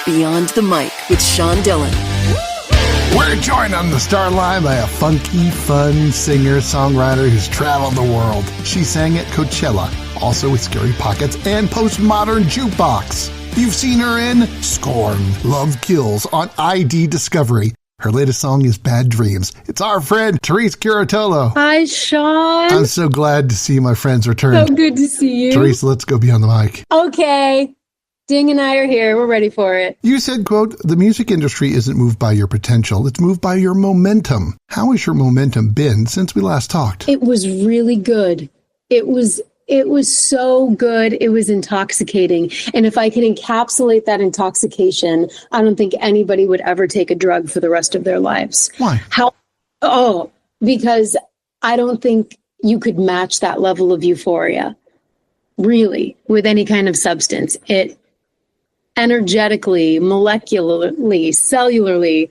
Beyond the Mic with Sean Dillon. We're joined on the Starline by a funky, fun singer-songwriter who's traveled the world. She sang at Coachella, also with Scary Pockets and Postmodern Jukebox. You've seen her in Scorned, Love Kills on ID Discovery. Her latest song is Bad Dreams. It's our friend, Therese Curatolo. Hi, Sean. I'm so glad to see my friends return. So good to see you. Therese, let's go Beyond the Mic. Okay. Ding and I are here. We're ready for it. You said, quote, the music industry isn't moved by your potential. It's moved by your momentum. How has your momentum been since we last talked? It was really good. It was so good. It was intoxicating. And if I could encapsulate that intoxication, I don't think anybody would ever take a drug for the rest of their lives. Why? Because I don't think you could match that level of euphoria, really, with any kind of substance. It energetically, molecularly, cellularly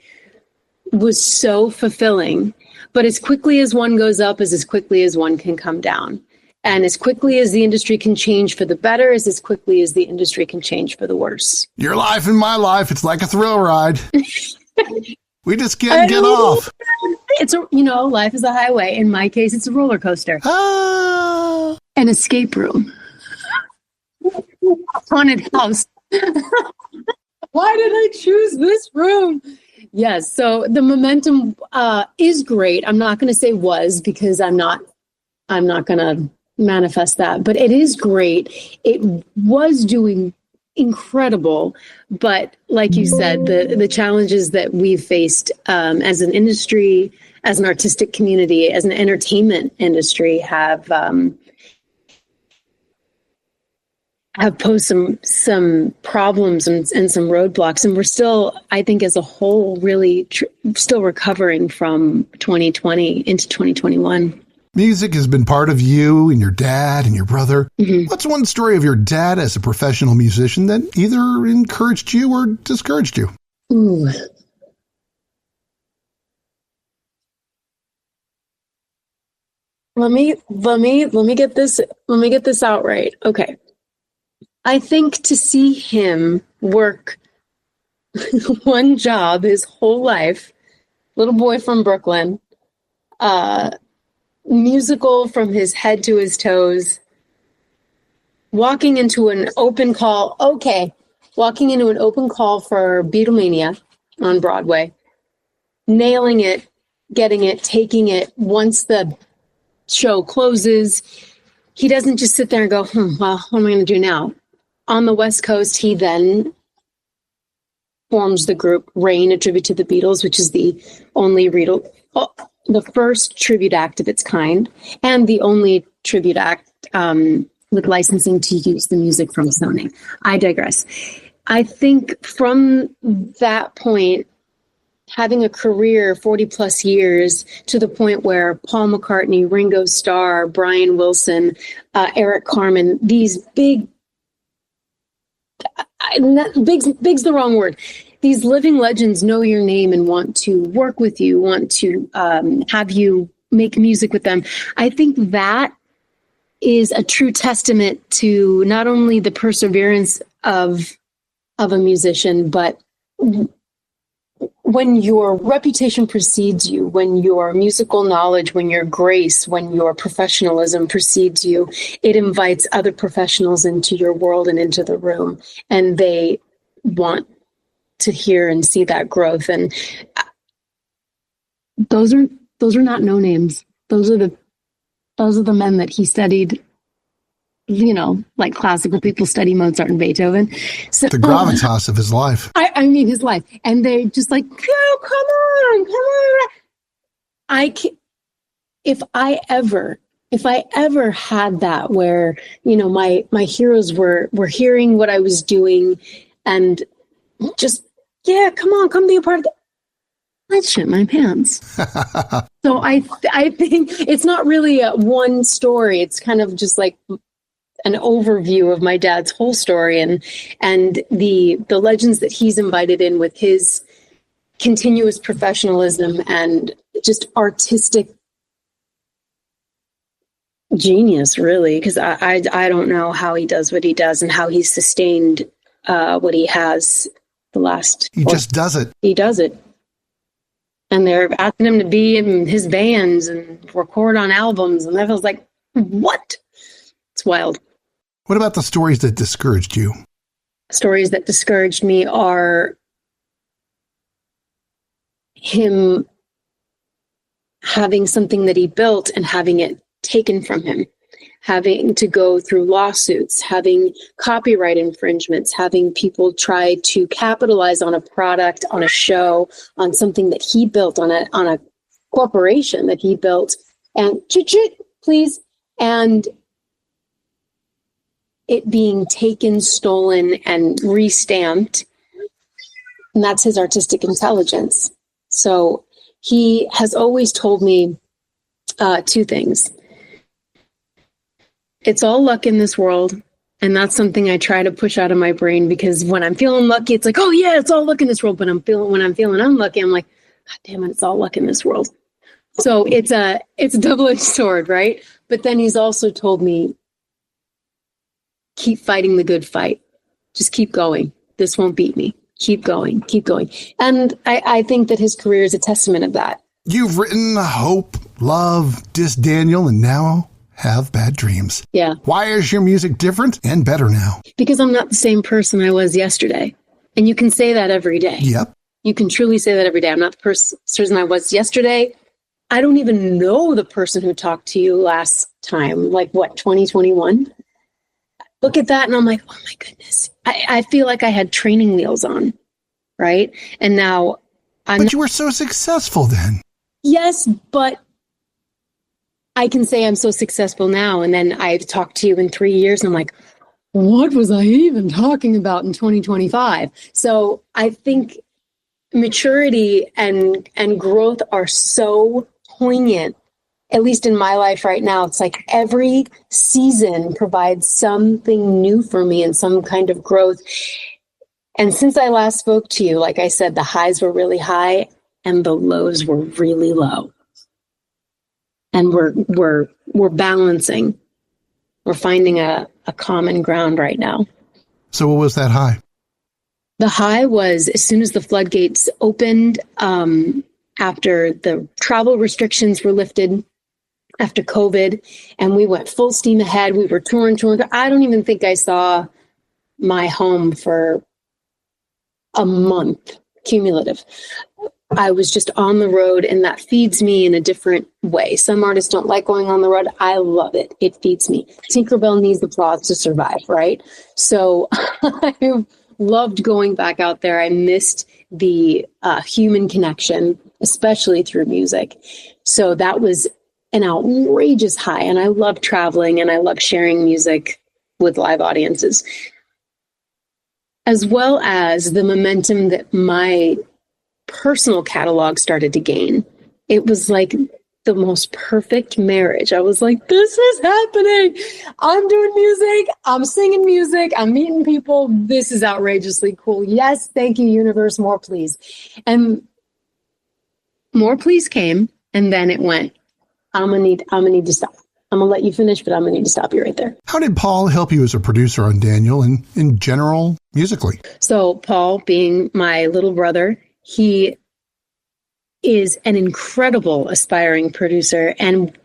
was so fulfilling. But as quickly as one goes up is as quickly as one can come down. And as quickly as the industry can change for the better is as quickly as the industry can change for the worse. Your life and my life, it's like a thrill ride. We just can't get off. It's life is a highway. In my case, it's a roller coaster. An escape room. Haunted house. Why did I choose this room? Yes. So the momentum is great. I'm not going to say was, because I'm not going to manifest that, but it is great. It was doing incredible. But like you said, the challenges that we've faced as an industry, as an artistic community, as an entertainment industry have posed some problems and some roadblocks. And we're still, I think as a whole, really still recovering from 2020 into 2021. Music has been part of you and your dad and your brother. Mm-hmm. What's one story of your dad as a professional musician that either encouraged you or discouraged you? Ooh. Let me get this out right. Okay. I think to see him work one job his whole life, little boy from Brooklyn, musical from his head to his toes, walking into an open call for Beatlemania on Broadway, nailing it, getting it, taking it. Once the show closes, he doesn't just sit there and go, well, what am I going to do now? On the West Coast, he then forms the group Rain, a tribute to the Beatles, which is the first tribute act of its kind, and the only tribute act with licensing to use the music from Sony. I digress. I think from that point, having a career 40 plus years to the point where Paul McCartney, Ringo Starr, Brian Wilson, Eric Carmen, these big's the wrong word. These living legends know your name and want to work with you, want to have you make music with them. I think that is a true testament to not only the perseverance of a musician, but when your reputation precedes you, when your musical knowledge, when your grace, when your professionalism precedes you, it invites other professionals into your world and into the room, and they want to hear and see that growth. And those are not no names. Those are the men that he studied, like classical people study Mozart and Beethoven. So the gravitas of his life. I mean, his life. And they're just like, oh, come on. If I ever had that, where, my heroes were hearing what I was doing and just, yeah, come be a part of that, I'd shit my pants. So I think it's not really one story. It's kind of just like an overview of my dad's whole story and the legends that he's invited in with his continuous professionalism and just artistic genius, really, because I don't know how he does what he does and how he's sustained what he has He just does it. He does it. And they're asking him to be in his bands and record on albums. And I was like, what? It's wild. What about the stories that discouraged you? Stories that discouraged me are him having something that he built and having it taken from him, having to go through lawsuits, having copyright infringements, having people try to capitalize on a product, on a show, on something that he built, on a corporation that he built, and please, and it being taken, stolen, and restamped. And that's his artistic intelligence. So he has always told me two things. It's all luck in this world. And that's something I try to push out of my brain, because when I'm feeling lucky, it's like, oh yeah, it's all luck in this world. But when I'm feeling unlucky, I'm like, God damn it, it's all luck in this world. So it's a double-edged sword, right? But then he's also told me, keep fighting the good fight. Just keep going. This won't beat me. Keep going, keep going. And I think that his career is a testament of that. You've written Hope, Love, Dis Daniel, and now Have Bad Dreams. Yeah. Why is your music different and better now? Because I'm not the same person I was yesterday. And you can say that every day. Yep. You can truly say that every day. I'm not the person I was yesterday. I don't even know the person who talked to you last time, like what, 2021? Look at that and I'm like, oh my goodness. I feel like I had training wheels on, right? And now But you were so successful then. Yes, but I can say I'm so successful now, and then I've talked to you in 3 years and I'm like, what was I even talking about in 2025? So I think maturity and growth are so poignant, at least in my life right now. It's like every season provides something new for me and some kind of growth. And since I last spoke to you, like I said, the highs were really high and the lows were really low. And we're balancing. We're finding a common ground right now. So what was that high? The high was as soon as the floodgates opened, after the travel restrictions were lifted, after COVID, and we went full steam ahead. We were touring. I don't even think I saw my home for a month cumulative. I was just on the road, and that feeds me in a different way. Some artists don't like going on the road. I love it. It feeds me. Tinkerbell needs applause to survive, right? So I loved going back out there. I missed the human connection, especially through music. So that was an outrageous high. And I love traveling and I love sharing music with live audiences, as well as the momentum that my personal catalog started to gain. It was like the most perfect marriage. I was like, this is happening. I'm doing music. I'm singing music. I'm meeting people. This is outrageously cool. Yes. Thank you, universe. More please. And more please came. And then it went, I'm gonna need to stop. I'm gonna let you finish, but I'm gonna need to stop you right there. How did Paul help you as a producer on Daniel and in general musically? So Paul, being my little brother, he is an incredible aspiring producer. And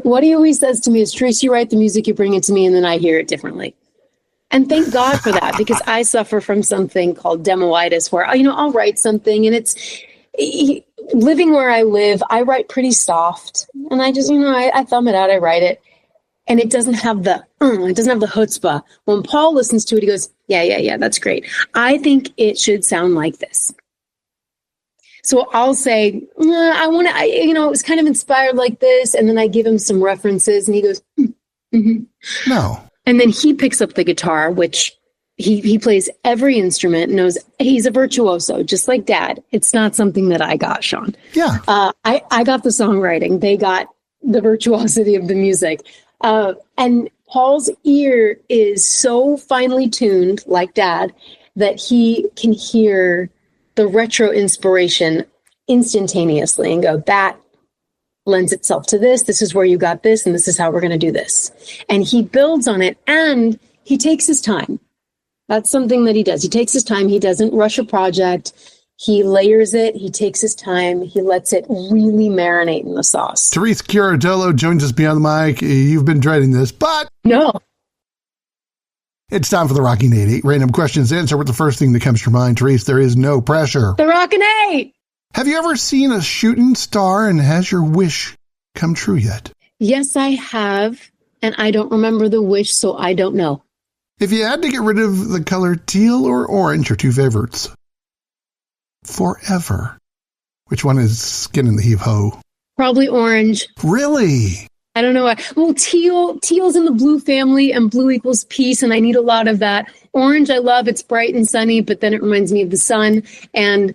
what he always says to me is, Therese, you write the music, you bring it to me, and then I hear it differently. And thank God for that, because I suffer from something called demoitis, where, I'll write something and living where I live, I write pretty soft, and I just, I thumb it out, I write it, and it doesn't have the chutzpah. When Paul listens to it, he goes, yeah, that's great. I think it should sound like this. So I'll say, it was kind of inspired like this, and then I give him some references, and he goes, No. And then he picks up the guitar, which he plays every instrument, knows he's a virtuoso, just like Dad. It's not something that I got, Sean. Yeah. I got the songwriting. They got the virtuosity of the music. And Paul's ear is so finely tuned, like Dad, that he can hear the retro inspiration instantaneously and go, that lends itself to this. This is where you got this, and this is how we're going to do this. And he builds on it, and he takes his time. That's something that he does. He takes his time. He doesn't rush a project. He layers it. He takes his time. He lets it really marinate in the sauce. Therese Curatolo joins us beyond the mic. You've been dreading this, but No. it's time for the Rocking 88 random questions. Answer with the first thing that comes to your mind. Therese, there is no pressure. The Rockin' 8! Have you ever seen a shooting star, and has your wish come true yet? Yes, I have. And I don't remember the wish, so I don't know. If you had to get rid of the color teal or orange, your two favorites, forever, which one is skin in the heave-ho? Probably orange. Really? I don't know why. Well, teal's in the blue family, and blue equals peace, and I need a lot of that. Orange, I love. It's bright and sunny, but then it reminds me of the sun, and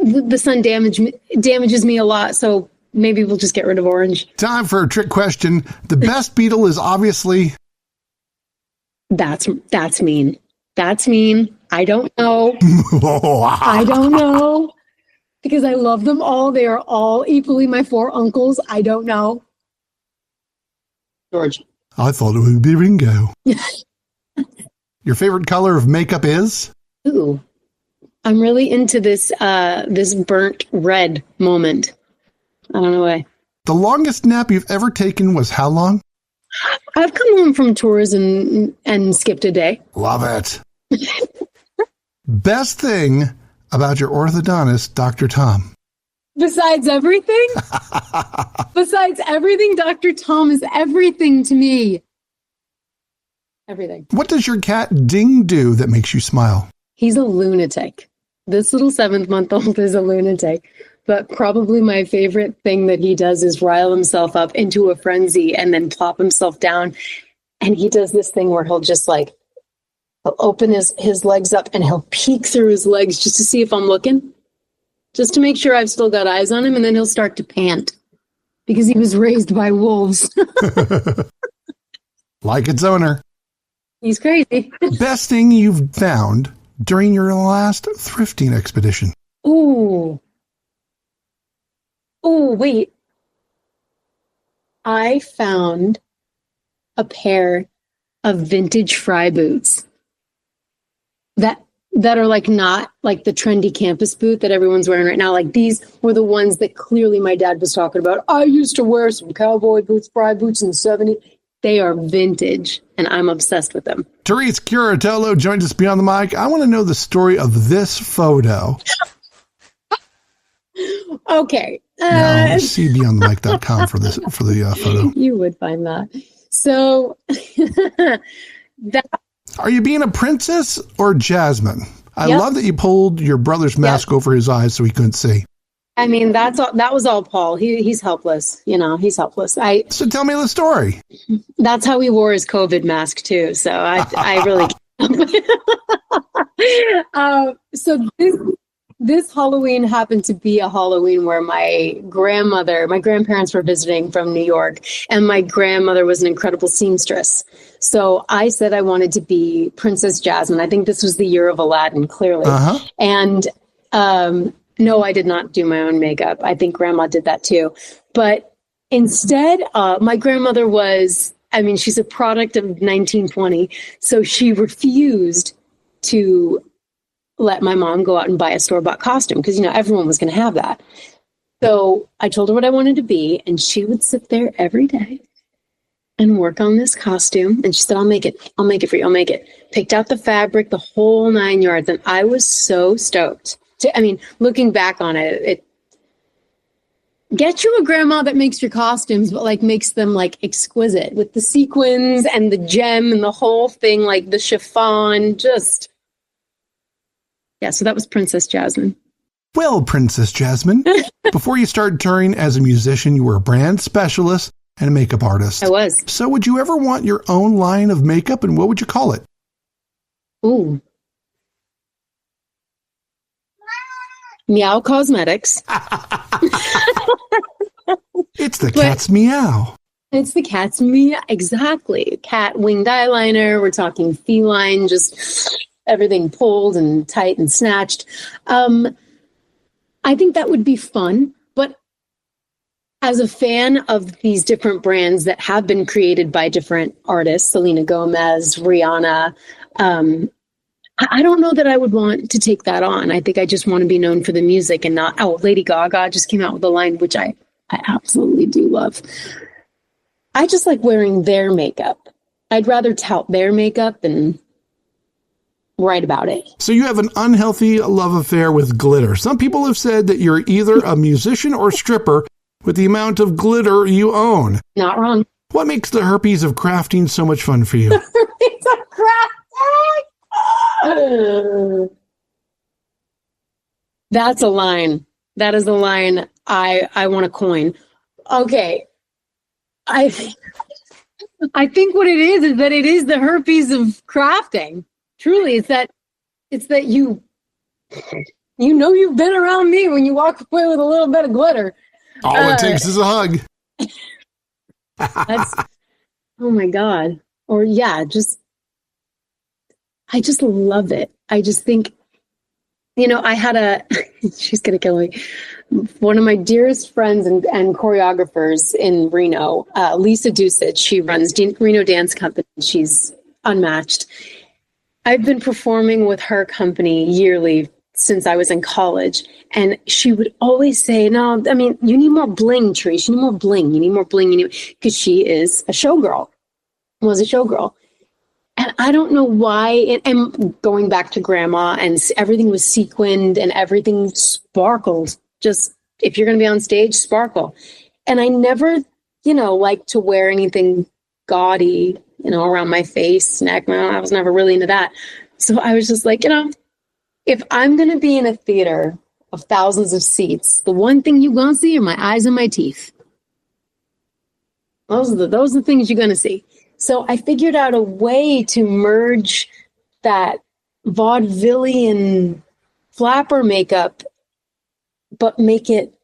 the sun damages me a lot, so maybe we'll just get rid of orange. Time for a trick question. The best Beatle is obviously... That's mean. That's mean. I don't know. I don't know. Because I love them all. They are all equally my 4 uncles. I don't know. George. I thought it would be Ringo. Your favorite color of makeup is? Ooh. I'm really into this burnt red moment. I don't know why. The longest nap you've ever taken was how long? I've come home from tours and skipped a day. Love it. Best thing about your orthodontist, Dr. Tom? Besides everything? Besides everything, Dr. Tom is everything to me. Everything. What does your cat Ding do that makes you smile? He's a lunatic. This little 7-month-old is a lunatic. But probably my favorite thing that he does is rile himself up into a frenzy and then plop himself down. And he does this thing where he'll just he'll open his legs up and he'll peek through his legs just to see if I'm looking, just to make sure I've still got eyes on him. And then he'll start to pant because he was raised by wolves. Like its owner. He's crazy. Best thing you've found during your last thrifting expedition? Ooh. Oh, wait. I found a pair of vintage Fry boots that are not like the trendy campus boot that everyone's wearing right now. Like these were the ones that clearly my dad was talking about. I used to wear some cowboy boots, Fry boots in the 70s. They are vintage, and I'm obsessed with them. Therese Curatolo joins us beyond the mic. I want to know the story of this photo. Okay. CBeyondthemic.com for the photo. You would find that. So Are you being a princess or Jasmine? I Yep. love that you pulled your brother's mask over his eyes so he couldn't see. I mean, that was all Paul. He's helpless. He's helpless. So tell me the story. That's how he wore his COVID mask too. So I really so this Halloween happened to be a Halloween where my grandparents were visiting from New York, and my grandmother was an incredible seamstress. So I said I wanted to be Princess Jasmine. I think this was the year of Aladdin, clearly. Uh-huh. And no, I did not do my own makeup. I think grandma did that too. But instead, my grandmother she's a product of 1920. So she refused to let my mom go out and buy a store-bought costume because, everyone was going to have that. So I told her what I wanted to be, and she would sit there every day and work on this costume. And she said, I'll make it for you. I'll make it. Picked out the fabric, the whole 9 yards. And I was so stoked. Looking back on it, get you a grandma that makes your costumes, but makes them exquisite with the sequins and the gem and the whole thing, the chiffon, just... Yeah, so that was Princess Jasmine. Well, Princess Jasmine, before you started touring as a musician, you were a brand specialist and a makeup artist. I was. So would you ever want your own line of makeup, and what would you call it? Ooh. Meow Cosmetics. It's the cat's meow. It's the cat's meow. Exactly. Cat winged eyeliner. We're talking feline, just... everything pulled and tight and snatched. I think that would be fun. But as a fan of these different brands that have been created by different artists, Selena Gomez, Rihanna, I don't know that I would want to take that on. I think I just want to be known for the music and not, Lady Gaga just came out with a line, which I absolutely do love. I just like wearing their makeup. I'd rather tout their makeup than write about it. So you have an unhealthy love affair with glitter. Some people have said that you're either a musician or stripper with the amount of glitter you own. Not wrong. What makes the herpes of crafting so much fun for you? It's a crafting. That's a line. That is a line I want to coin. Okay. I think what it is that it is the herpes of crafting. Truly, it's that you know you've been around me when you walk away with a little bit of glitter. All it takes is a hug. That's, oh my God. Or yeah, I just love it. I just think, I had she's going to kill me. One of my dearest friends and choreographers in Reno, Lisa Dusich, she runs Reno Dance Company. She's unmatched. I've been performing with her company yearly since I was in college. And she would always say, no, I mean, you need more bling, Therese. You need more bling. You need more bling. Because she is a showgirl, was a showgirl. And I don't know why, and going back to grandma, and everything was sequined and everything sparkled. Just, if you're going to be on stage, sparkle. And I never, like to wear anything gaudy, around my face, neck. I was never really into that. So I was just like, if I'm going to be in a theater of thousands of seats, the one thing you're going to see are my eyes and my teeth. Those are the things you're going to see. So I figured out a way to merge that vaudevillian flapper makeup, but make it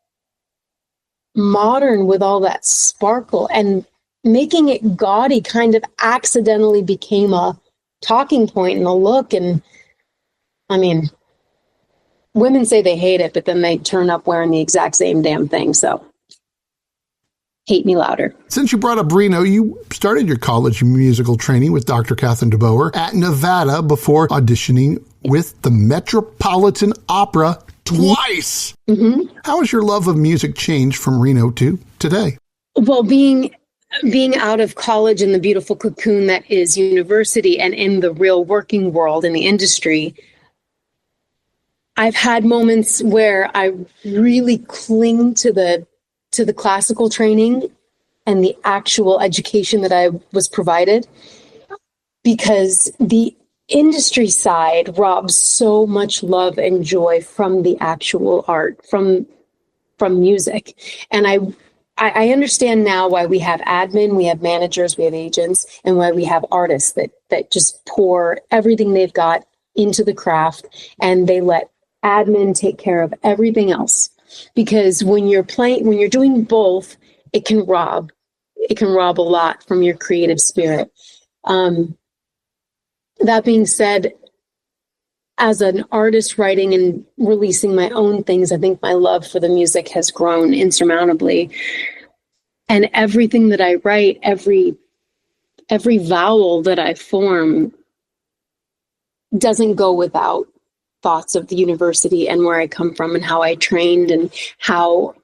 modern with all that sparkle, and making it gaudy kind of accidentally became a talking point and a look. And I mean, women say they hate it, but then they turn up wearing the exact same damn thing. So hate me louder. Since you brought up Reno, you started your college musical training with Dr. Catherine DeBoer at Nevada before auditioning with the Metropolitan Opera twice. Mm-hmm. How has your love of music changed from Reno to today? Well, being out of college in the beautiful cocoon that is university and in the real working world, in the industry, I've had moments where I really cling to the classical training and the actual education that I was provided, because the industry side robs so much love and joy from the actual art, from music. And I understand now why we have admin, we have managers, we have agents, and why we have artists that just pour everything they've got into the craft, and they let admin take care of everything else. Because when you're doing both, it can rob a lot from your creative spirit. That being said, as an artist writing and releasing my own things, I think my love for the music has grown insurmountably. And everything that I write, every vowel that I form doesn't go without thoughts of the university and where I come from and how I trained, and how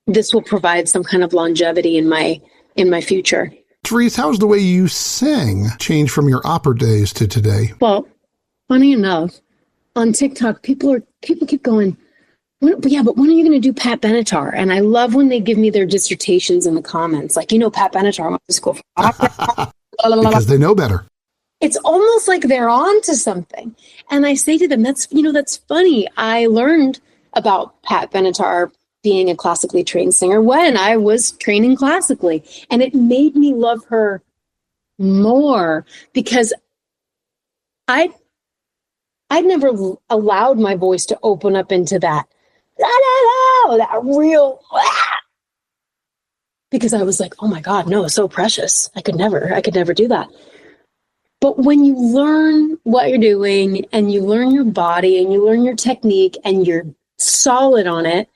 this will provide some kind of longevity in my future. Therese, how's the way you sing changed from your opera days to today? Well, funny enough, on TikTok, people keep going, but when are you going to do Pat Benatar? And I love when they give me their dissertations in the comments. Like, Pat Benatar went to school for opera. Because they know better. It's almost like they're on to something. And I say to them, that's funny. I learned about Pat Benatar being a classically trained singer when I was training classically. And it made me love her more, because I'd never allowed my voice to open up into that real, because I was like, oh my God, no, it's so precious. I could never do that. But when you learn what you're doing, and you learn your body, and you learn your technique, and you're solid on it,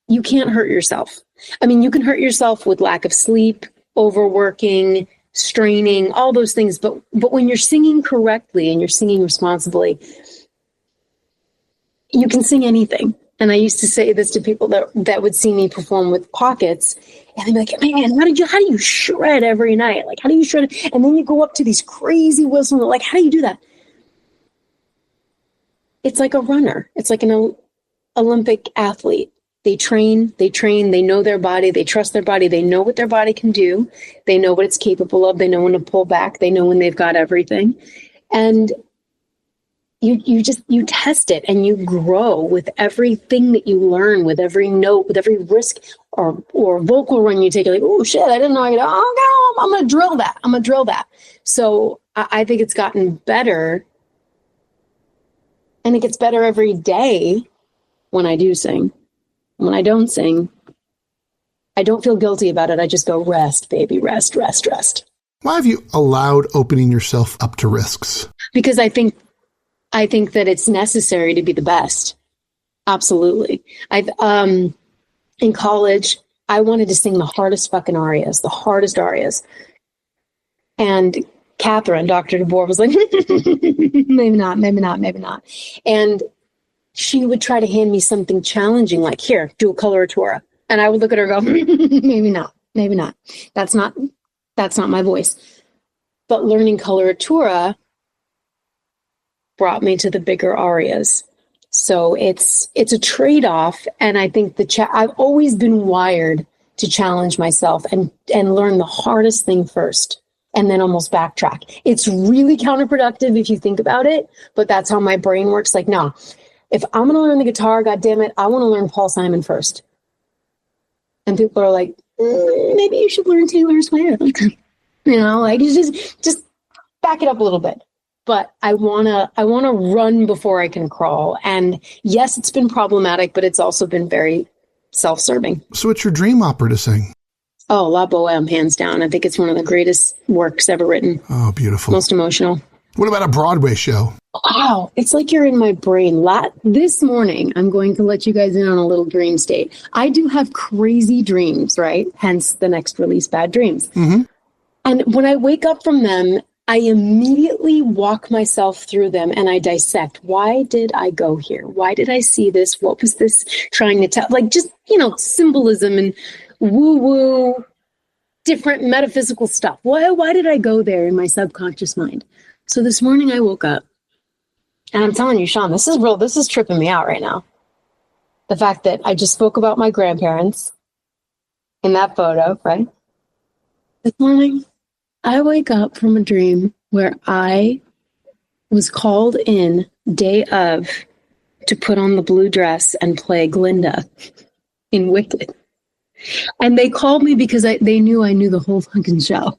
you can't hurt yourself. I mean, you can hurt yourself with lack of sleep, overworking, straining, all those things. But when you're singing correctly and you're singing responsibly, you can sing anything. And I used to say this to people that would see me perform with pockets, and they'd be like, man, how do you shred every night? Like, how do you shred it? And then you go up to these crazy whistles, like, how do you do that? It's like a runner. It's like an Olympic athlete. They train, they know their body, they trust their body, they know what their body can do, they know what it's capable of, they know when to pull back, they know when they've got everything. And you test it and you grow with everything that you learn, with every note, with every risk or vocal run you take. You're like, oh shit, I didn't know. Oh no, I'm going to drill that. So I think it's gotten better, and it gets better every day when I do sing. When I don't sing, I don't feel guilty about it. I just go, rest, baby, rest, rest, rest. Why have you allowed opening yourself up to risks? Because I think that it's necessary to be the best. Absolutely. In college, I wanted to sing the hardest fucking arias, the hardest arias. And Catherine, Dr. DeBoer, was like, maybe not. And she would try to hand me something challenging, like, here, do a coloratura. And I would look at her and go, maybe not. That's not my voice. But learning coloratura brought me to the bigger arias. So it's a trade-off. And I think I've always been wired to challenge myself and learn the hardest thing first, and then almost backtrack. It's really counterproductive if you think about it, but that's how my brain works. Like, no, if I'm going to learn the guitar, God damn it, I want to learn Paul Simon first. And people are like, maybe you should learn Taylor Swift. Like, just back it up a little bit. But I wanna run before I can crawl. And yes, it's been problematic, but it's also been very self-serving. So what's your dream opera to sing? Oh, La Boheme, hands down. I think it's one of the greatest works ever written. Oh, beautiful. Most emotional. What about a Broadway show? Wow, it's like you're in my brain. This morning, I'm going to let you guys in on a little dream state. I do have crazy dreams, right? Hence the next release, Bad Dreams. Mm-hmm. And when I wake up from them, I immediately walk myself through them and I dissect. Why did I go here? Why did I see this? What was this trying to tell? Like, just, symbolism and woo-woo, different metaphysical stuff. Why did I go there in my subconscious mind? So this morning I woke up, and I'm telling you, Sean, this is real. This is tripping me out right now. The fact that I just spoke about my grandparents in that photo, right? This morning, I wake up from a dream where I was called in day of to put on the blue dress and play Glinda in Wicked. And they called me because they knew I knew the whole fucking show.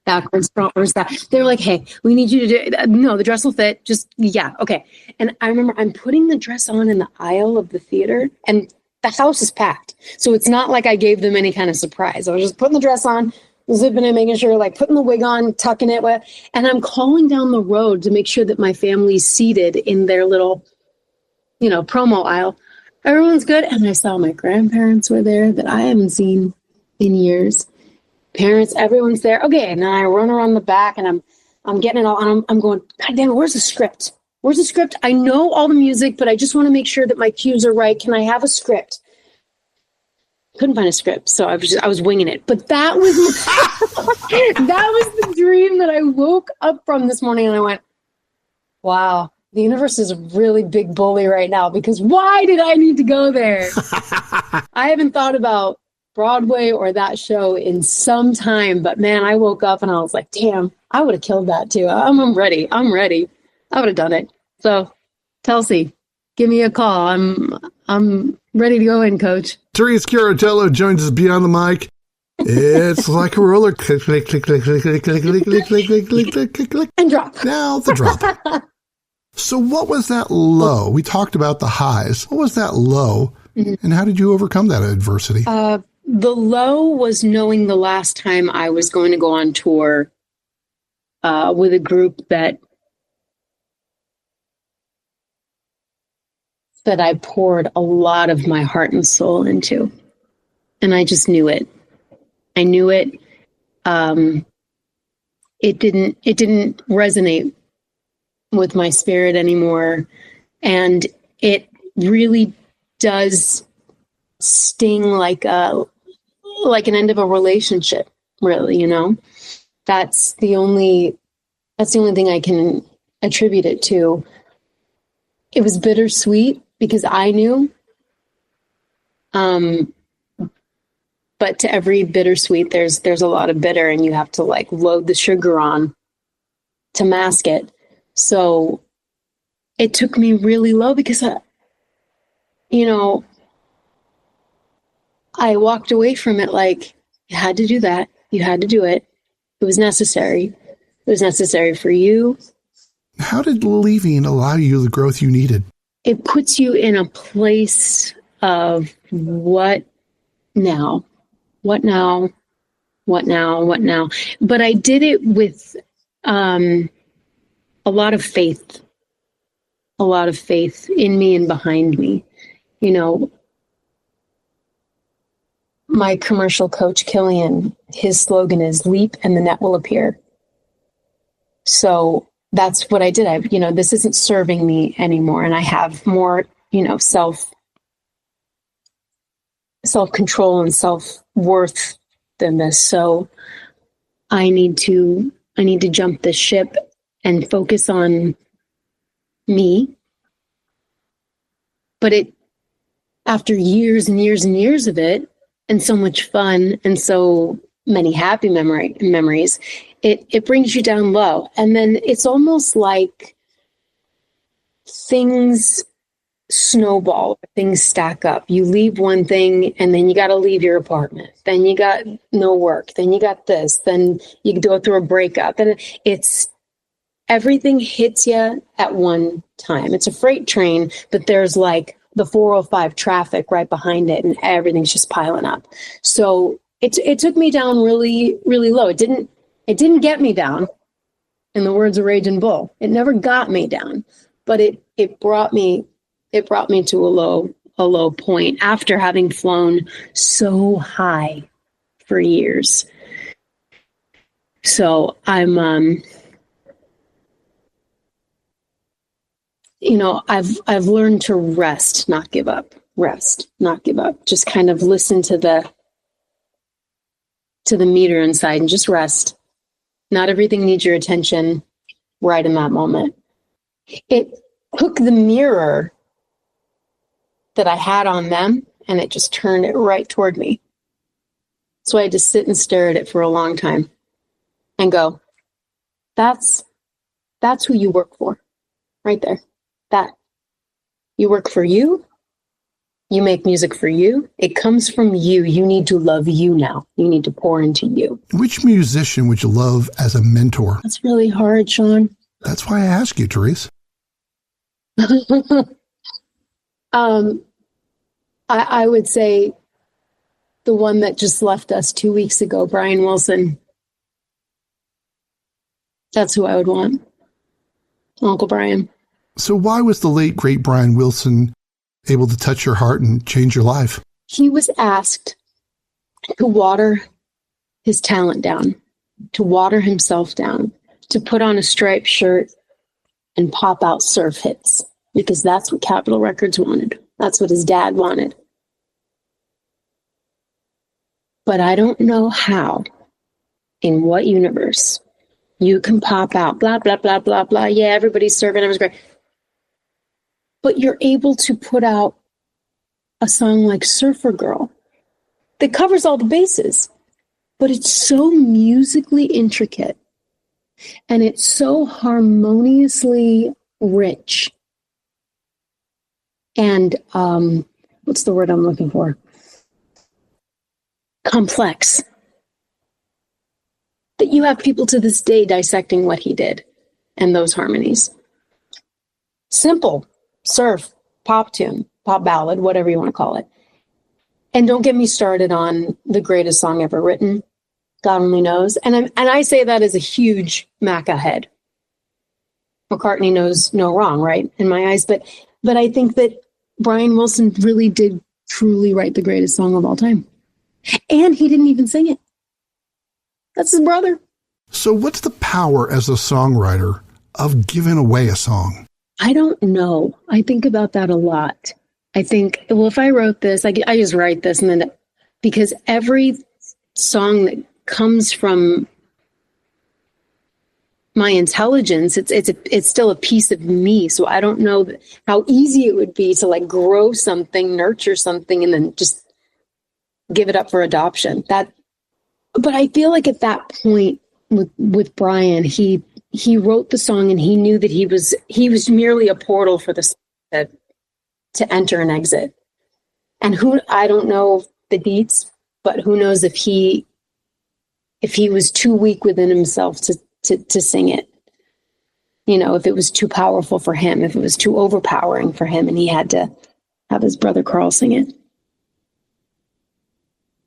Backwards, frontwards, that. They were like, hey, we need you to do it. No, the dress will fit. Just, yeah, okay. And I remember I'm putting the dress on in the aisle of the theater, and the house is packed. So it's not like I gave them any kind of surprise. I was just putting the dress on, zipping it, making sure, like, putting the wig on, tucking it. And I'm calling down the road to make sure that my family's seated in their little, promo aisle. Everyone's good. And I saw my grandparents were there that I haven't seen in years. Parents, everyone's there. Okay, and then I run around the back, and I'm getting it all, and I'm going, God damn it, where's the script? Where's the script? I know all the music, but I just want to make sure that my cues are right. Can I have a script? Couldn't find a script, so I was winging it. But that was that was the dream that I woke up from this morning, and I went, wow, the universe is a really big bully right now, because why did I need to go there? I haven't thought about Broadway or that show in some time, but man, I woke up and I was like, damn, I would have killed that too. I'm ready. I would have done it. So Telsey, give me a call. I'm ready to go in, coach. Therese Curatolo joins us beyond the mic. It's like a roller click, click, click, click, click, click, click, click, click, click, click, click, click, click. And drop. Now the drop. So what was that low? We talked about the highs. What was that low? Mm-hmm. And how did you overcome that adversity? The low was knowing the last time I was going to go on tour with a group that I poured a lot of my heart and soul into. And I just knew it. I knew it. it didn't resonate with my spirit anymore. And it really does sting like an end of a relationship, really, you know. That's the only thing I can attribute it to. It was bittersweet because I knew, but to every bittersweet, there's a lot of bitter, and you have to like load the sugar on to mask it. So it took me really low because I walked away from it like, you had to do that. You had to do it. It was necessary. It was necessary for you. How did leaving allow you the growth you needed? It puts you in a place of what now? What now? What now? What now? But I did it with a lot of faith in me and behind me. You know, my commercial coach, Killian, his slogan is leap and the net will appear. So that's what I did. This isn't serving me anymore. And I have more, self-control and self-worth than this. So I need to jump the ship and focus on me. But after years and years and years of it, and so much fun and so many happy memories, it brings you down low. And then it's almost like things snowball, things stack up. You leave one thing and then you got to leave your apartment. Then you got no work. Then you got this. Then you go through a breakup. And everything hits you at one time. It's a freight train, but there's like the 405 traffic right behind it, and everything's just piling up. So it took me down really, really low. It didn't get me down, in the words of Raging Bull. It never got me down, but it brought me to a low point after having flown so high for years. So I'm I've learned to rest, not give up. Rest, not give up. Just kind of listen to the meter inside and just rest. Not everything needs your attention right in that moment. It took the mirror that I had on them and it just turned it right toward me. So I had to sit and stare at it for a long time and go, that's who you work for, right there. That you work for you. You make music for you. It comes from you. You need to love you now. You need to pour into you. Which musician would you love as a mentor? That's really hard, Sean. That's why I ask you, Therese. I would say the one that just left us 2 weeks ago, Brian Wilson. That's who I would want. Uncle Brian. So why was the late, great Brian Wilson able to touch your heart and change your life? He was asked to water his talent down, to water himself down, to put on a striped shirt and pop out surf hits, because that's what Capitol Records wanted. That's what his dad wanted. But I don't know how, in what universe, you can pop out, blah, blah, blah, blah, blah. Yeah, everybody's surfing, everybody's great. But you're able to put out a song like Surfer Girl that covers all the bases, but it's so musically intricate and it's so harmoniously rich. And what's the word I'm looking for? Complex. That you have people to this day dissecting what he did and those harmonies. Simple. Surf, pop tune, pop ballad, whatever you want to call it. And don't get me started on the greatest song ever written. God only knows. And I say that as a huge Macca head. McCartney knows no wrong, right? In my eyes. But I think that Brian Wilson really did truly write the greatest song of all time. And he didn't even sing it. That's his brother. So what's the power as a songwriter of giving away a song? I don't know. I think about that a lot. I think, well, if I wrote this, I just write this, and then because every song that comes from my intelligence, it's still a piece of me. So I don't know how easy it would be to like grow something, nurture something, and then just give it up for adoption. But I feel like at that point with Brian, he wrote the song and he knew that he was merely a portal for the to enter and exit. And I don't know the deets, but who knows if he was too weak within himself to sing it, if it was too powerful for him, if it was too overpowering for him and he had to have his brother Carl sing it.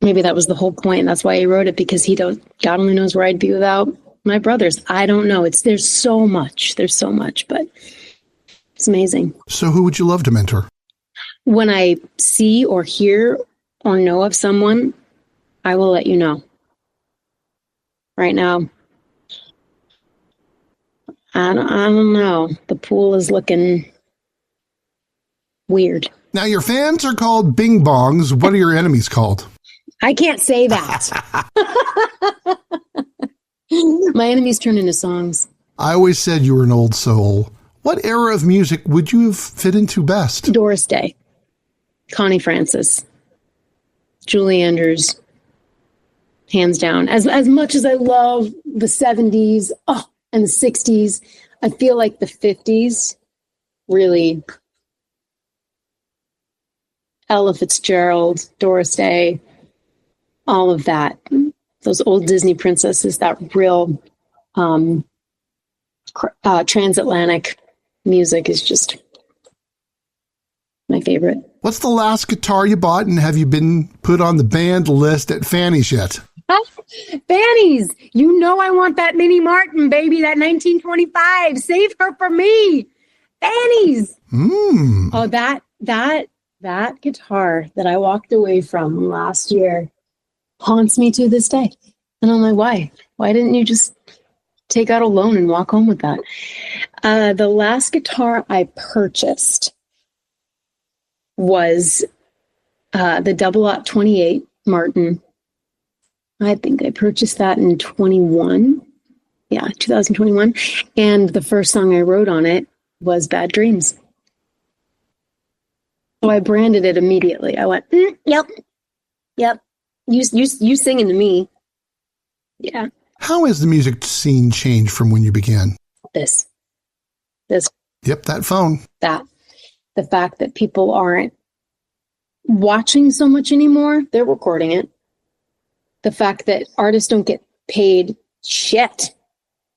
Maybe that was the whole point. That's why he wrote it, because God only knows where I'd be without my brothers. I don't know. There's so much, but it's amazing. So who would you love to mentor? When I see or hear or know of someone, I will let you know. Right now, I don't know. The pool is looking weird. Now, your fans are called Bing Bongs. What are your enemies called? I can't say that. My enemies turn into songs. I always said you were an old soul. What era of music would you have fit into best? Doris Day, Connie Francis, Julie Andrews, hands down. As much as I love the 70s and the 60s, I feel like the 50s really, Ella Fitzgerald, Doris Day, all of that. Those old Disney princesses, that real transatlantic music is just my favorite. What's the last guitar you bought, and have you been put on the band list at Fanny's yet? Fanny's, I want that Minnie Martin, baby, that 1925. Save her for me. Fanny's. Oh, that guitar that I walked away from last year haunts me to this day. And I'm like, why? Why didn't you just take out a loan and walk home with that? The last guitar I purchased was the Double Aught 28 Martin. I think I purchased that in 2021. And the first song I wrote on it was Bad Dreams. So I branded it immediately. I went, yep. You singing to me. Yeah. How has the music scene changed from when you began? This. Yep, that phone. The fact that people aren't watching so much anymore, they're recording it. The fact that artists don't get paid shit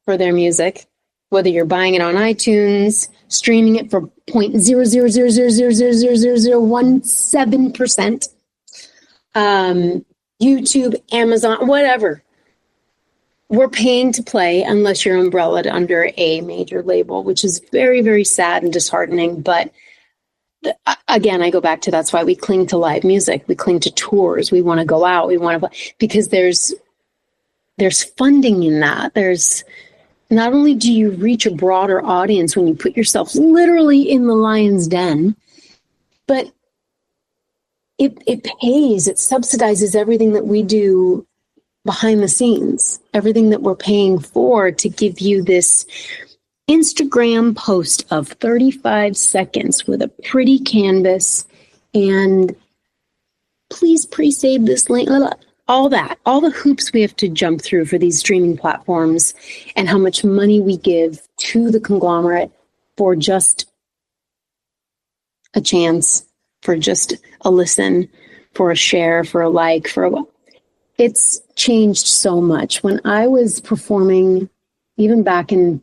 for their music, whether you're buying it on iTunes, streaming it for 0.000000017%, YouTube, Amazon, whatever. We're paying to play unless you're umbrellaed under a major label, which is very, very sad and disheartening. But again, I go back to that's why we cling to live music. We cling to tours. We want to go out. We want to, because there's funding in that. There's not only do you reach a broader audience when you put yourself literally in the lion's den, but it pays. It subsidizes everything that we do behind the scenes, everything that we're paying for to give you this Instagram post of 35 seconds with a pretty canvas and please pre-save this link, all that, all the hoops we have to jump through for these streaming platforms and how much money we give to the conglomerate for just a chance, for just a listen, for a share, for a like, it's changed so much. When I was performing, even back in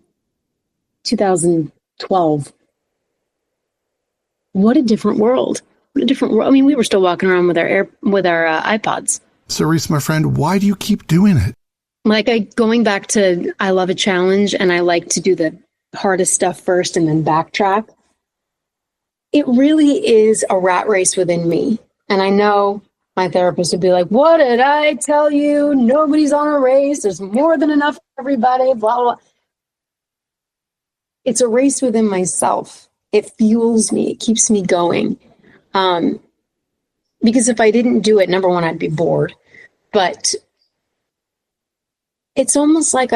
2012, what a different world. What a different world. I mean, we were still walking around with our iPods. Therese, my friend, why do you keep doing it? Going back to, I love a challenge and I like to do the hardest stuff first and then backtrack. It really is a rat race within me. And I know my therapist would be like, what did I tell you? Nobody's on a race. There's more than enough for everybody, blah, blah. It's a race within myself. It fuels me. It keeps me going. Because if I didn't do it, number one, I'd be bored. But it's almost like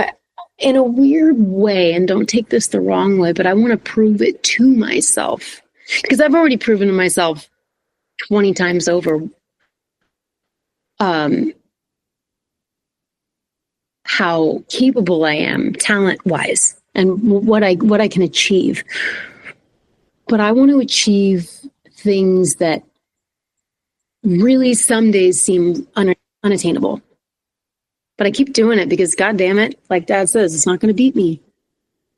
in a weird way, and don't take this the wrong way, but I want to prove it to myself. Because I've already proven to myself 20 times over how capable I am talent-wise and what I can achieve. But I want to achieve things that really some days seem unattainable. But I keep doing it because, God damn it, like Dad says, it's not going to beat me.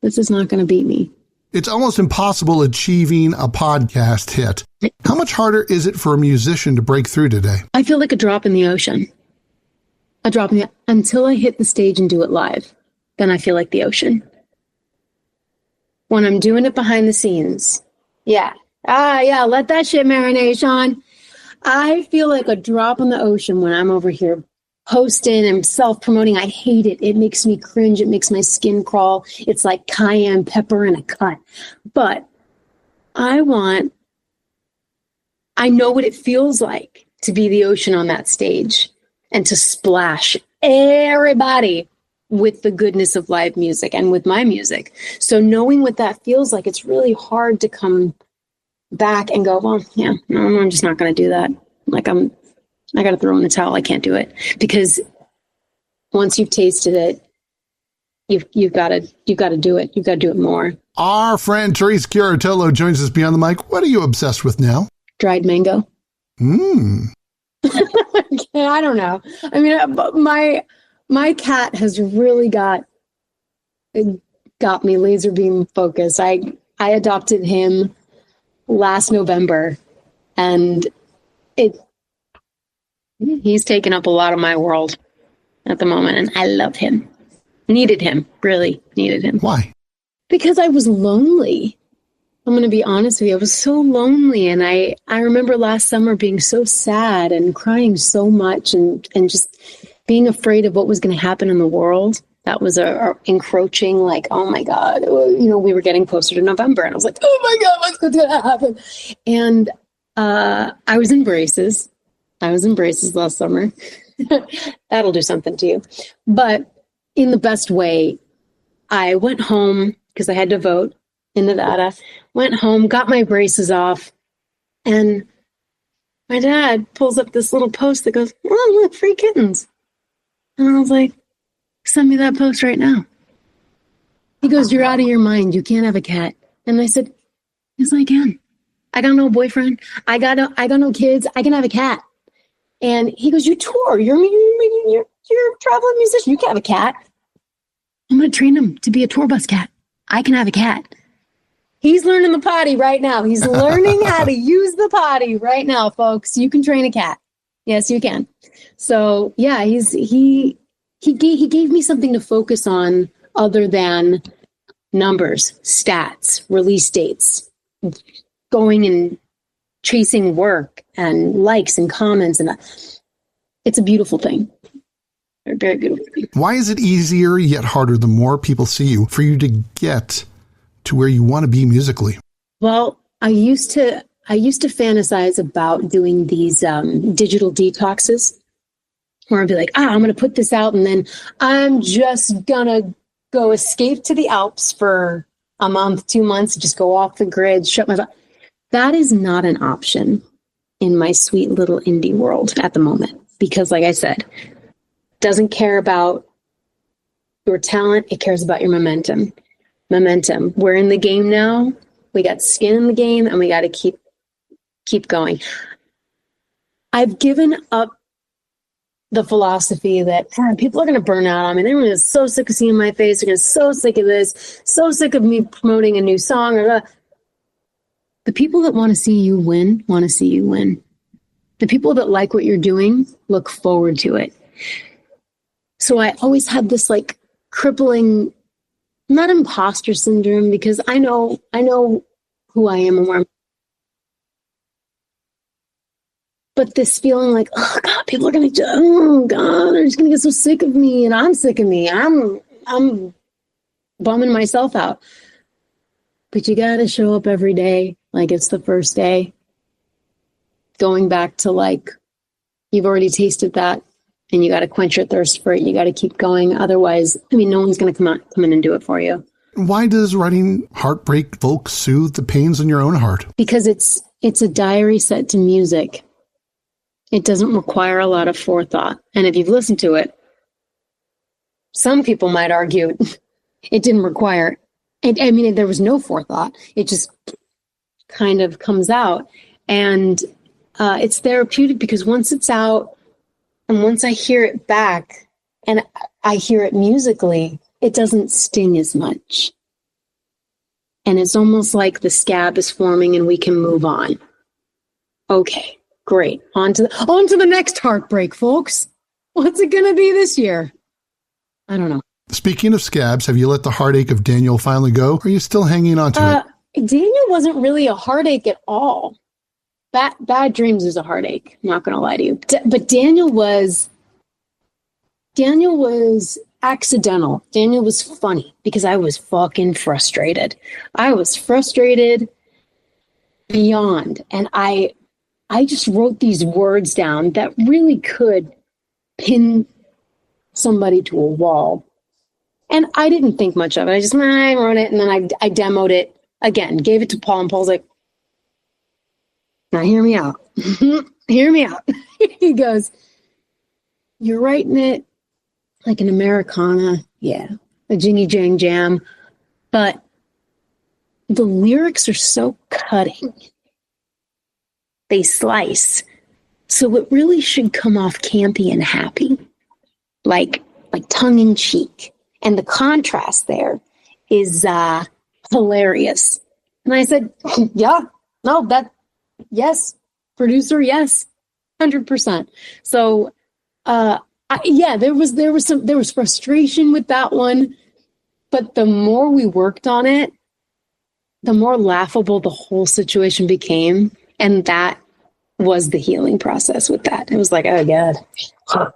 This is not going to beat me. It's almost impossible achieving a podcast hit. How much harder is it for a musician to break through today? I feel like a drop in the ocean. Until I hit the stage and do it live, then I feel like the ocean. When I'm doing it behind the scenes, yeah, let that shit marinate, Sean. I feel like a drop in the ocean when I'm over here posting and self-promoting. I hate it. It makes me cringe. It makes my skin crawl. It's like cayenne pepper in a cut. But I know what it feels like to be the ocean on that stage and to splash everybody with the goodness of live music and with my music. So knowing what that feels like, it's really hard to come back and go, well, yeah, no, I'm just not going to do that. Like I got to throw in the towel. I can't do it, because once you've tasted it, you've got to do it. You've got to do it more. Our friend Therese Curatolo joins us beyond the mic. What are you obsessed with now? Dried mango. I don't know. I mean, my cat has really got me laser beam focused. I adopted him last November, and he's taken up a lot of my world at the moment, and I love him. Really needed him. Why? Because I was lonely. I'm going to be honest with you. I was so lonely, and I remember last summer being so sad and crying so much and just being afraid of what was going to happen in the world. That was a encroaching, like, oh my God, we were getting closer to November, and I was like, oh my God, what's going to happen? And I was in braces. Last summer. That'll do something to you. But in the best way, I went home because I had to vote in Nevada, went home, got my braces off, and my dad pulls up this little post that goes, oh, look, free kittens. And I was like, send me that post right now. He goes, you're out of your mind. You can't have a cat. And I said, yes, I can. I got no boyfriend. I got no kids. I can have a cat. And he goes, you tour. You're a traveling musician. You can have a cat. I'm going to train him to be a tour bus cat. I can have a cat. He's learning the potty right now. He's learning how to use the potty right now, folks. You can train a cat. Yes, you can. So yeah, he gave me something to focus on other than numbers, stats, release dates, going and chasing work and likes and comments. And it's a beautiful thing. A very beautiful thing. Why is it easier yet harder the more people see you for you to get to where you want to be musically? Well, I used to fantasize about doing these digital detoxes where I'd be like, I'm going to put this out and then I'm just going to go escape to the Alps for a month, 2 months, just go off the grid, shut my... That is not an option in my sweet little indie world at the moment, because like I said, doesn't care about your talent. It cares about your momentum. We're in the game now. We got skin in the game, and we got to keep going. I've given up the philosophy that people are going to burn out on me. They're going to be so sick of seeing my face. They're going to be so sick of this, so sick of me promoting a new song. The people that want to see you win, want to see you win. The people that like what you're doing look forward to it. So I always had this like crippling, not imposter syndrome, because I know who I am and where I'm. but this feeling like, oh God, people are oh God, they're just gonna get so sick of me, and I'm sick of me. I'm bumming myself out. But you gotta show up every day like it's the first day. Going back to like, you've already tasted that, and you got to quench your thirst for it. You got to keep going. Otherwise, I mean, no one's going to come in and do it for you. Why does writing heartbreak folk soothe the pains in your own heart? Because it's a diary set to music. It doesn't require a lot of forethought. And if you've listened to it, some people might argue it didn't require it. I mean, there was no forethought. It just kind of comes out. And it's therapeutic because once it's out and once I hear it back and I hear it musically, it doesn't sting as much. And it's almost like the scab is forming and we can move on. Okay, great. On to the next heartbreak, folks. What's it going to be this year? I don't know. Speaking of scabs, have you let the heartache of Daniel finally go? Or are you still hanging on to it? Daniel wasn't really a heartache at all. Bad Dreams is a heartache. I'm not going to lie to you. But Daniel was accidental. Daniel was funny because I was fucking frustrated. I was frustrated beyond. And I just wrote these words down that really could pin somebody to a wall. And I didn't think much of it. I wrote it and then I demoed it again, gave it to Paul, and Paul's like, now hear me out. Hear me out. He goes, you're writing it like an Americana. Yeah. A jingy jang jam. But the lyrics are so cutting. They slice. So it really should come off campy and happy. Like tongue in cheek. And the contrast there is hilarious. And I said, yeah, no, yes, producer, yes, 100%. So, there was frustration with that one, but the more we worked on it, the more laughable the whole situation became, and that was the healing process with that. It was like, oh God.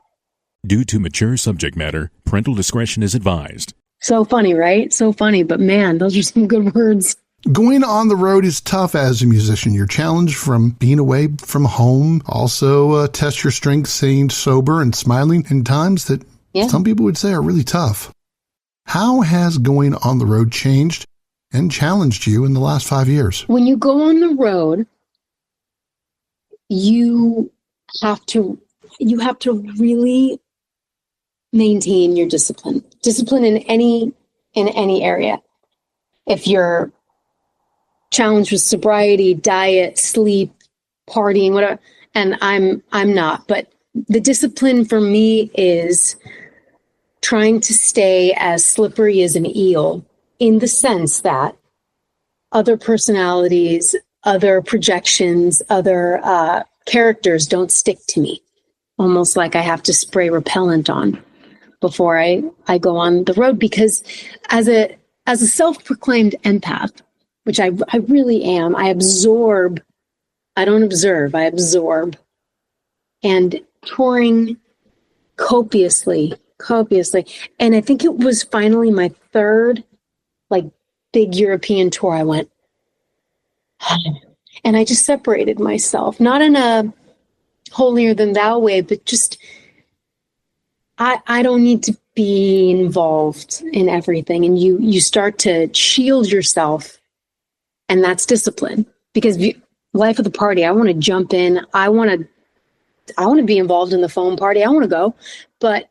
Due to mature subject matter, parental discretion is advised. So funny, right? So funny, but man, those are some good words. Going on the road is tough as a musician. You're challenged from being away from home. Also, test your strength staying sober and smiling in times that some people would say are really tough. How has going on the road changed and challenged you in the last 5 years? When you go on the road, you have to really maintain your discipline in any area. If you're challenged with sobriety, diet, sleep, partying, whatever, and I'm not, but the discipline for me is trying to stay as slippery as an eel, in the sense that other personalities, other projections, other characters don't stick to me. Almost like I have to spray repellent on before I go on the road, because as a self-proclaimed empath, which I really am, I absorb. I don't observe, I absorb. And touring copiously. And I think it was finally my third big European tour I went. And I just separated myself, not in a holier than thou way, but just I don't need to be involved in everything. And you start to shield yourself, and that's discipline. Because life of the party, I want to jump in. I want to be involved in the foam party. I want to go, but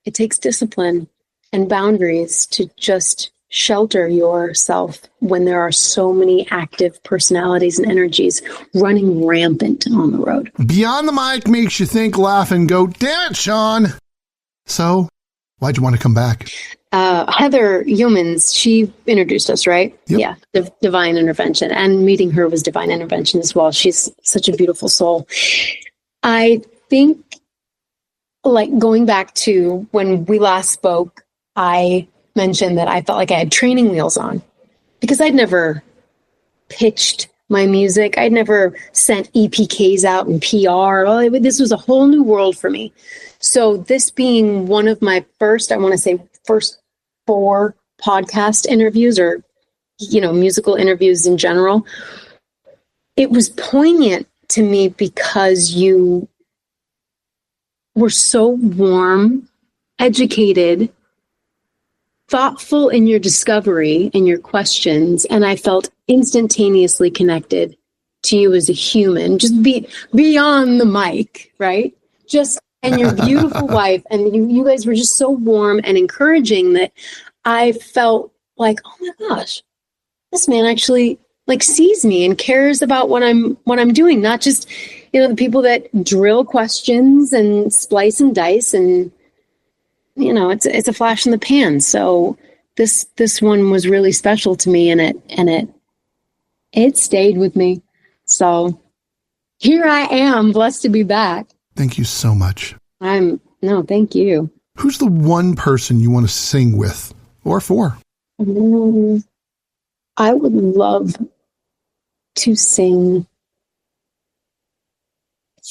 it takes discipline and boundaries to just shelter yourself when there are so many active personalities and energies running rampant on the road. Beyond the Mic makes you think, laugh, and go, damn it, Sean. So why'd you want to come back? Heather Yeomans, she introduced us, right? Yep. Yeah, Divine Intervention. And meeting her was Divine Intervention as well. She's such a beautiful soul. I think, going back to when we last spoke, I mentioned that I felt like I had training wheels on, because I'd never pitched my music. I'd never sent EPKs out in PR. This was a whole new world for me. So this being one of my first 4 podcast interviews, or, musical interviews in general, it was poignant to me because you were so warm, educated, thoughtful in your discovery and your questions, and I felt instantaneously connected to you as a human, just beyond the mic, right? And your beautiful wife, and you guys were just so warm and encouraging that I felt like, oh my gosh, this man actually sees me and cares about what I'm doing, not just the people that drill questions and splice and dice, and it's a flash in the pan. So this one was really special to me, and it stayed with me. So here I am, blessed to be back. Thank you so much. Thank you. Who's the one person you want to sing with or for? I would love to sing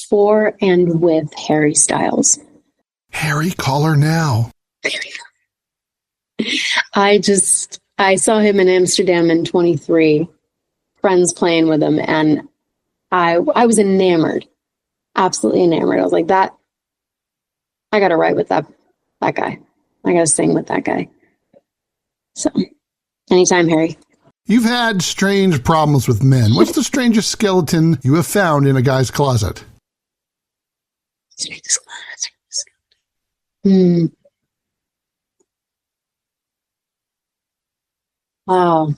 for and with Harry Styles. Harry, call her now. I saw him in Amsterdam in 23, friends playing with him, and I was enamored, absolutely enamored. I was like, that, I got to write with that guy. I got to sing with that guy. So, anytime, Harry. You've had strange problems with men. What's the strangest skeleton you have found in a guy's closet? Strangest skeleton. Wow.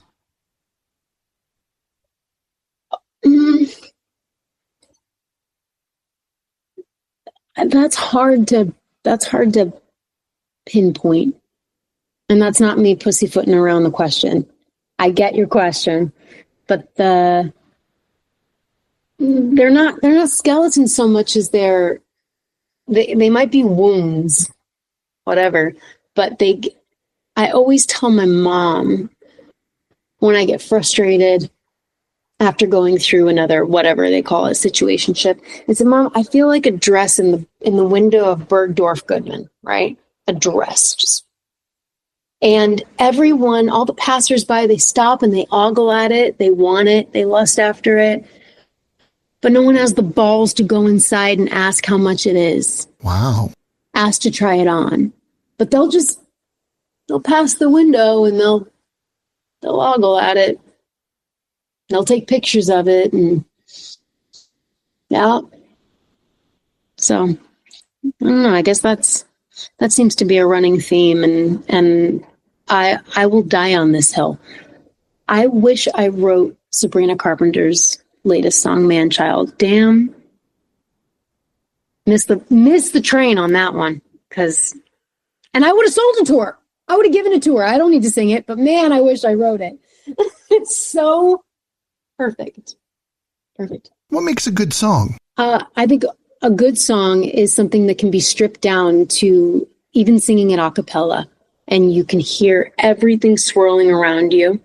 That's hard to pinpoint. And that's not me pussyfooting around the question. I get your question, but they're not skeletons so much as they might be wounds, whatever, but I always tell my mom when I get frustrated after going through another, whatever they call it, situationship, I said, Mom, I feel like a dress in the window of Bergdorf Goodman, right? A dress, and everyone, all the passersby, they stop and they ogle at it. They want it. They lust after it. But no one has the balls to go inside and ask how much it is. Wow. Ask to try it on. But they'll pass the window and they'll ogle at it. They'll take pictures of it, and yeah. So I don't know. I guess that seems to be a running theme, and I will die on this hill. I wish I wrote Sabrina Carpenter's latest song, Man Child. Damn. Missed the train on that one, and I would have sold it to her. I would have given it to her. I don't need to sing it, but man, I wish I wrote it. It's so perfect. What makes a good song? I think a good song is something that can be stripped down to even singing it a cappella, and you can hear everything swirling around you.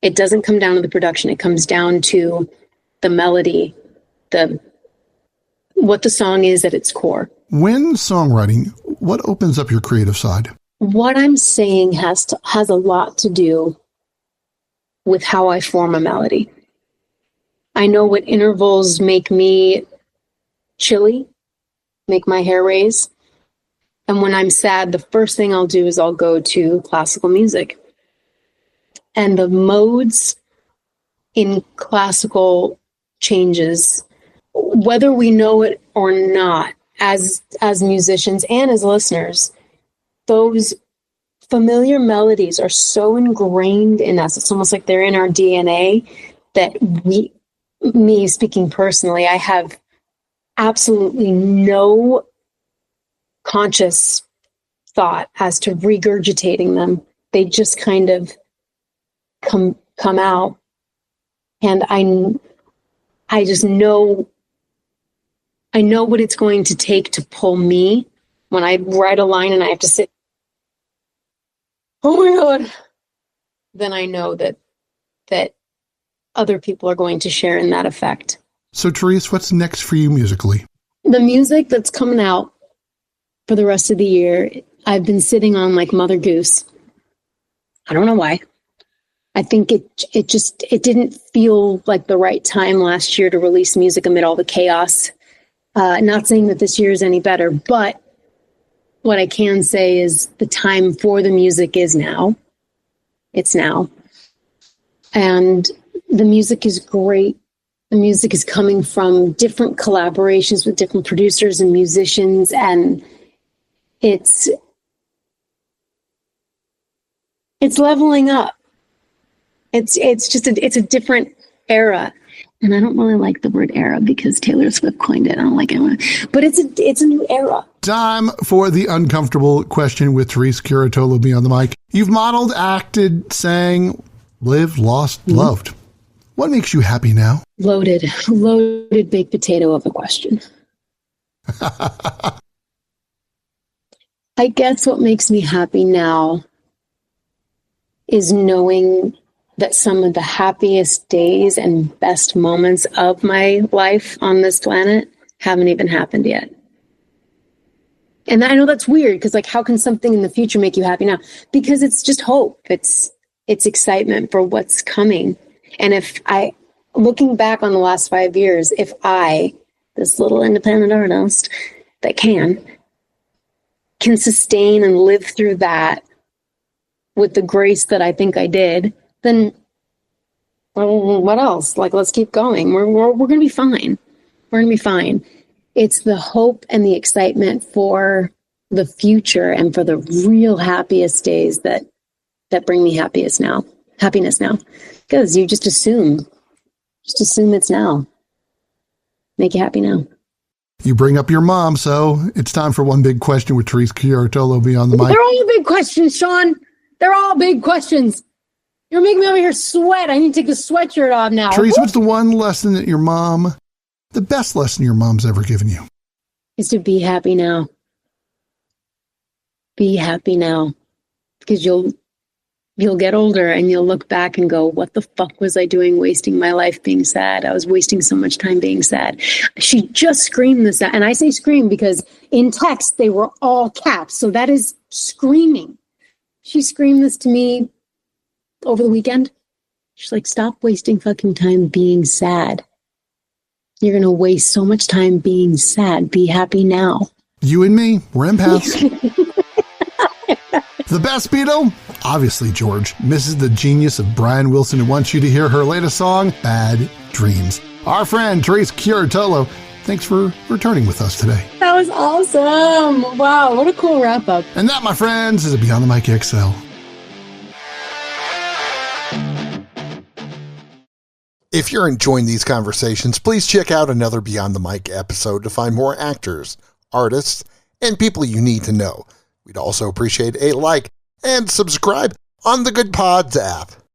It doesn't come down to the production. It comes down to the melody, what the song is at its core. When songwriting, what opens up your creative side? What I'm saying has a lot to do with how I form a melody. I know what intervals make me chilly, make my hair raise. And when I'm sad, the first thing I'll do is I'll go to classical music. And the modes in classical changes, whether we know it or not, as musicians and as listeners, those familiar melodies are so ingrained in us. It's almost like they're in our DNA that me speaking personally, I have absolutely no conscious thought as to regurgitating them. They just kind of come out, and I just know what it's going to take to pull me when I write a line and I have to sit. Oh my God! Then I know that other people are going to share in that effect. So, Therese, what's next for you musically? The music that's coming out for the rest of the year, I've been sitting on like Mother Goose. I don't know why. I think it didn't feel like the right time last year to release music amid all the chaos. Not saying that this year is any better, but what I can say is the time for the music is now. It's now. And the music is great. The music is coming from different collaborations with different producers and musicians, and it's leveling up. It's a different era. And I don't really like the word era because Taylor Swift coined it. I don't like it. But it's a new era. Time for the uncomfortable question with Therese Curatolo beyond the mic. You've modeled, acted, sang, lived, lost, loved. What makes you happy now? Loaded baked potato of a question. I guess what makes me happy now is knowing that some of the happiest days and best moments of my life on this planet haven't even happened yet. And I know that's weird because, like, how can something in the future make you happy now? Because it's just hope. It's excitement for what's coming. And looking back on the last 5 years, if this little independent artist that can sustain and live through that with the grace that I think I did, then what else? Like, let's keep going. We're going to be fine. We're going to be fine. It's the hope and the excitement for the future and for the real happiest days that bring me happiness now. Because you just assume it's now. Make you happy now. You bring up your mom, so it's time for one big question with Therese Curatolo beyond the mic. They're all big questions, Sean. They're all big questions. You're making me over here sweat. I need to take the sweatshirt off now. Therese, what's the one lesson that the best lesson your mom's ever given you? Is to be happy now. Be happy now. Because you'll get older and you'll look back and go, what the fuck was I doing wasting my life being sad? I was wasting so much time being sad. She just screamed this out. And I say scream because in text, they were all caps. So that is screaming. She screamed this to me over the weekend. She's like, stop wasting fucking time being sad. You're going to waste so much time being sad. Be happy now. You and me, we're empaths. The best Beatle? Obviously, George. Mrs. the Genius of Brian Wilson, who wants you to hear her latest song, Bad Dreams. Our friend, Therese Curatolo, thanks for returning with us today. That was awesome. Wow, what a cool wrap up. And that, my friends, is a Beyond the Mic XL. If you're enjoying these conversations, please check out another Beyond the Mic episode to find more actors, artists, and people you need to know. We'd also appreciate a like and subscribe on the Good Pods app.